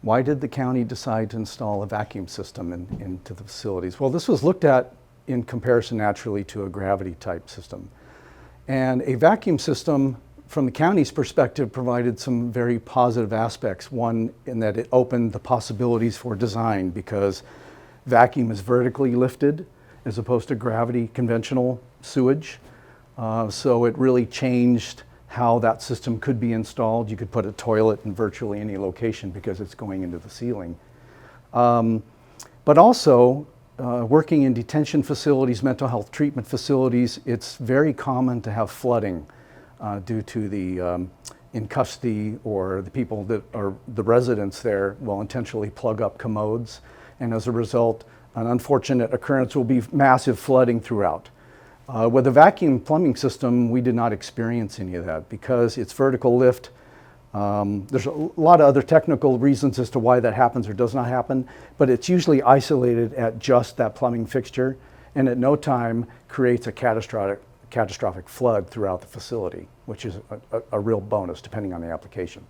Why did the county decide to install a vacuum system into the facilities? Well, this was looked at in comparison naturally to a gravity type system. And a vacuum system, from the county's perspective, provided some very positive aspects. One, in that it opened the possibilities for design, because vacuum is vertically lifted as opposed to gravity conventional sewage. So it really changed how that system could be installed. You could put a toilet in virtually any location because it's going into the ceiling. But also, working in detention facilities, mental health treatment facilities, it's very common to have flooding due to the in custody, or the people that are the residents there will intentionally plug up commodes, and as a result, an unfortunate occurrence will be massive flooding throughout. With a vacuum plumbing system, we did not experience any of that because it's vertical lift. There's a lot of other technical reasons as to why that happens or does not happen, but it's usually isolated at just that plumbing fixture, and at no time creates a catastrophic flood throughout the facility, which is a real bonus depending on the application.